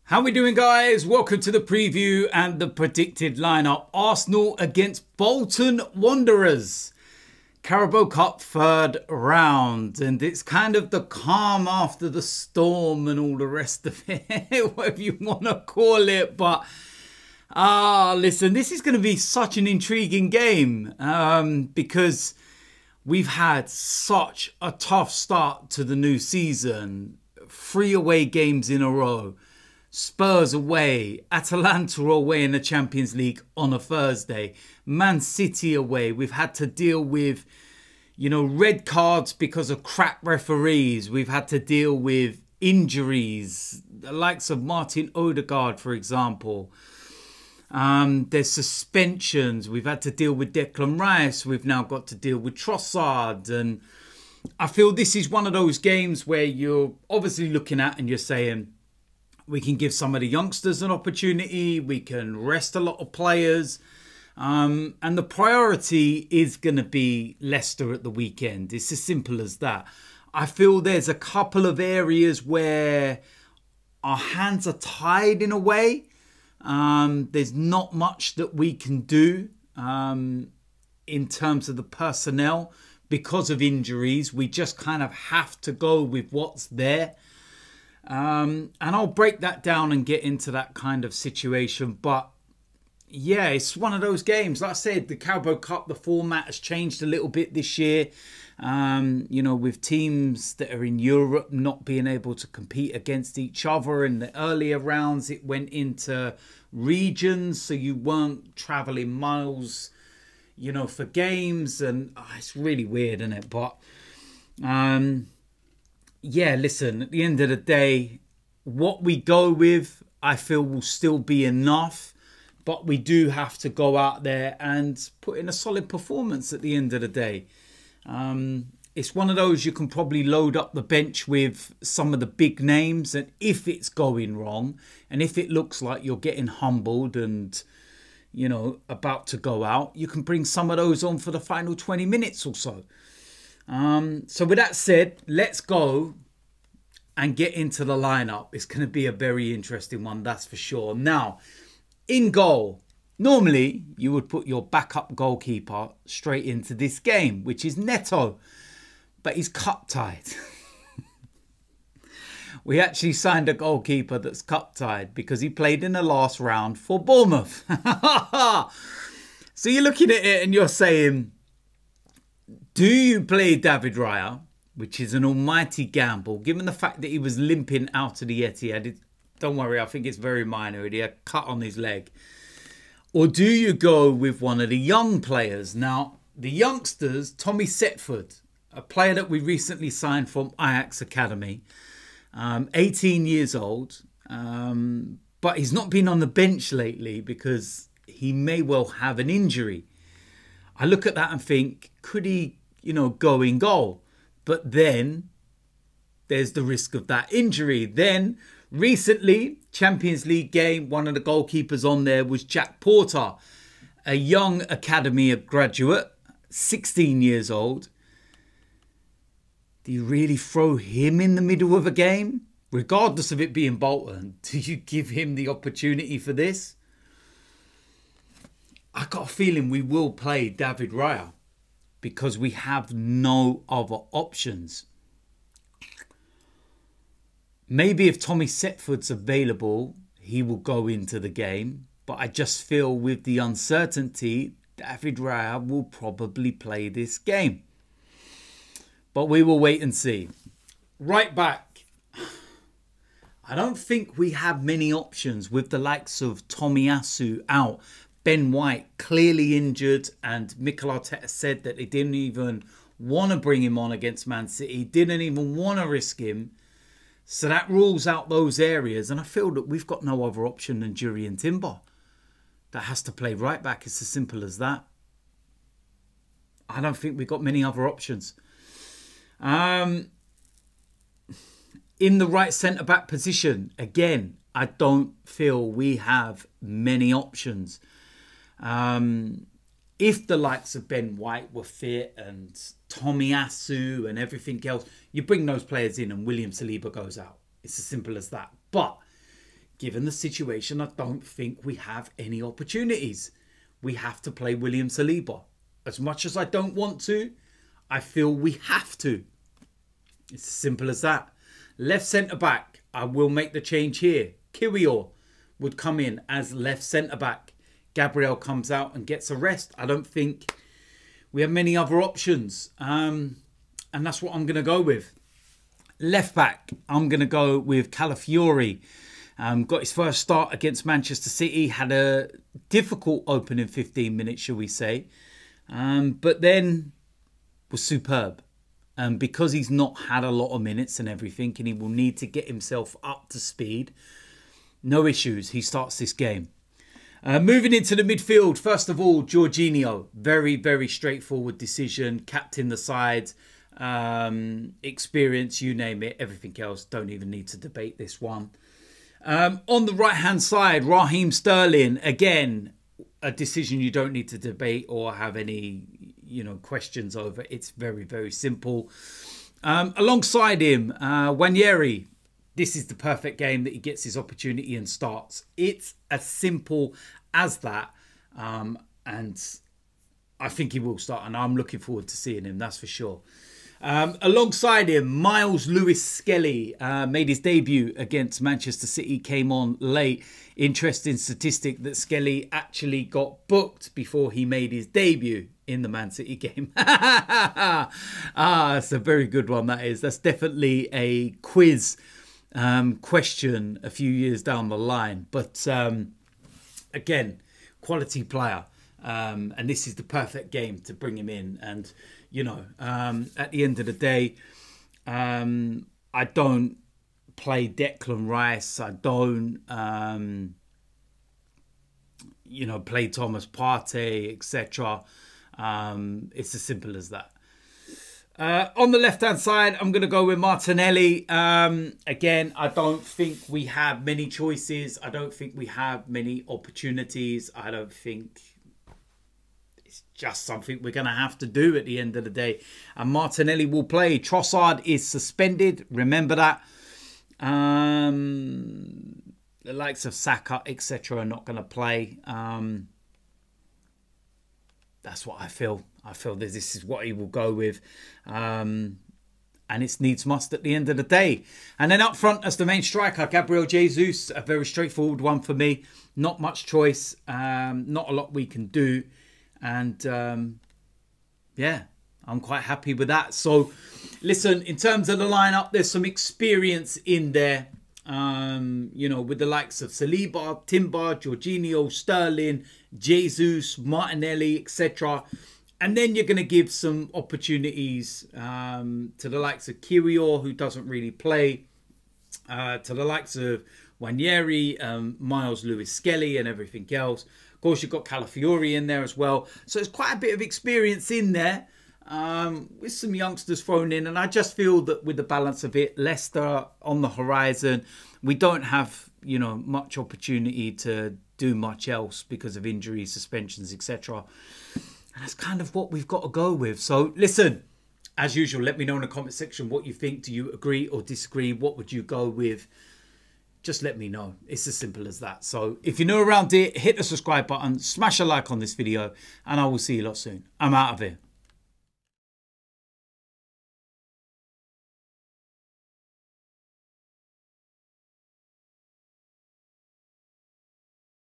How we doing, guys? Welcome to the preview and the predicted lineup. Arsenal against Bolton Wanderers. Carabao Cup third round. And it's kind of the calm after the storm and all the rest of it, whatever you want to call it. But, listen, this is going to be such an intriguing game because we've had such a tough start to the new season. 3 away games in a row. Spurs away, Atalanta away in the Champions League on a Thursday, Man City away. We've had to deal with, red cards because of crap referees. We've had to deal with injuries, the likes of Martin Odegaard, for example. There's suspensions. We've had to deal with Declan Rice. We've now got to deal with Trossard. And I feel this is one of those games where you're obviously looking at and you're saying, we can give some of the youngsters an opportunity. We can rest a lot of players. And the priority is going to be Leicester at the weekend. It's as simple as that. I feel there's a couple of areas where our hands are tied in a way. There's not much that we can do in terms of the personnel because of injuries. We just kind of have to go with what's there. And I'll break that down and get into that kind of situation. But yeah, it's one of those games. Like I said, the Carabao Cup, the format has changed a little bit this year. With teams that are in Europe not being able to compete against each other. In the earlier rounds, it went into regions. So you weren't traveling miles, for games. And it's really weird, isn't it? But yeah, listen, at the end of the day, what we go with, I feel will still be enough. But we do have to go out there and put in a solid performance at the end of the day. It's one of those you can probably load up the bench with some of the big names. And if it's going wrong, and if it looks like you're getting humbled and, about to go out, you can bring some of those on for the final 20 minutes or so. So with that said, let's go and get into the lineup. It's going to be a very interesting one, that's for sure. Now, in goal, normally you would put your backup goalkeeper straight into this game, which is Neto, but he's cup-tied. We actually signed a goalkeeper that's cup-tied because he played in the last round for Bournemouth. So you're looking at it and you're saying, do you play David Raya, which is an almighty gamble, given the fact that he was limping out of the Etihad? Don't worry, I think it's very minor. He had a cut on his leg. Or do you go with one of the young players? Now, the youngsters, Tommy Setford, a player that we recently signed from Ajax Academy, 18 years old, but he's not been on the bench lately because he may well have an injury. I look at that and think, could he, go in goal? But then there's the risk of that injury. Then recently, Champions League game, one of the goalkeepers on there was Jack Porter, a young academy graduate, 16 years old. Do you really throw him in the middle of a game? Regardless of it being Bolton, do you give him the opportunity for this? I got a feeling we will play David Raya because we have no other options. Maybe if Tommy Setford's available, he will go into the game. But I just feel with the uncertainty, David Raya will probably play this game. But we will wait and see. Right back. I don't think we have many options with the likes of Tomiyasu out. Ben White clearly injured, and Mikel Arteta said that they didn't even want to bring him on against Man City. Didn't even want to risk him. So that rules out those areas. And I feel that we've got no other option than Jurriën Timber. That has to play right back. It's as simple as that. I don't think we've got many other options. In the right centre-back position, again, I don't feel we have many options. If the likes of Ben White were fit and Tomiyasu and everything else, you bring those players in and William Saliba goes out. It's as simple as that. But given the situation, I don't think we have any opportunities. We have to play William Saliba. As much as I don't want to, I feel we have to. It's as simple as that. Left centre-back, I will make the change here. Kiwior would come in as left centre-back. Gabriel comes out and gets a rest. I don't think we have many other options. And that's what I'm going to go with. Left back, I'm going to go with Calafiori. Got his first start against Manchester City. Had a difficult opening 15 minutes, shall we say. But then was superb. Because he's not had a lot of minutes and everything, and he will need to get himself up to speed, no issues. He starts this game. Moving into the midfield, first of all, Jorginho. Very, very straightforward decision. Captain the side. Experience, you name it. Everything else, don't even need to debate this one. On the right-hand side, Raheem Sterling. Again, a decision you don't need to debate or have any, questions over. It's very, very simple. Alongside him, Nwaneri. This is the perfect game that he gets his opportunity and starts. It's as simple as that. And I think he will start. And I'm looking forward to seeing him, that's for sure. Alongside him, Miles Lewis-Skelly made his debut against Manchester City, came on late. Interesting statistic that Skelly actually got booked before he made his debut in the Man City game. That's a very good one, that is. That's definitely a quiz question a few years down the line. But again, quality player. And this is the perfect game to bring him in. And at the end of the day, I don't play Declan Rice. I don't, play Thomas Partey, etc. It's as simple as that. On the left-hand side, I'm going to go with Martinelli. Again, I don't think we have many choices. I don't think we have many opportunities. I don't think... It's just something we're going to have to do at the end of the day. And Martinelli will play. Trossard is suspended. Remember that. The likes of Saka, etc. are not going to play. That's what I feel. I feel that this is what he will go with. And it's needs must at the end of the day. And then up front as the main striker, Gabriel Jesus. A very straightforward one for me. Not much choice. Not a lot we can do. And yeah, I'm quite happy with that. So listen, in terms of the lineup, there's some experience in there. With the likes of Saliba, Timber, Jorginho, Sterling, Jesus, Martinelli, etc. And then you're going to give some opportunities to the likes of Kiwior, who doesn't really play, to the likes of Nwaneri, Miles Lewis-Skelly and everything else. Of course, you've got Calafiori in there as well. So there's quite a bit of experience in there with some youngsters thrown in. And I just feel that with the balance of it, Leicester on the horizon, we don't have, much opportunity to do much else because of injuries, suspensions, etc. And that's kind of what we've got to go with. So listen, as usual, let me know in the comment section what you think. Do you agree or disagree? What would you go with? Just let me know. It's as simple as that. So if you're new around here, hit the subscribe button, smash a like on this video, and I will see you lot soon. I'm out of here.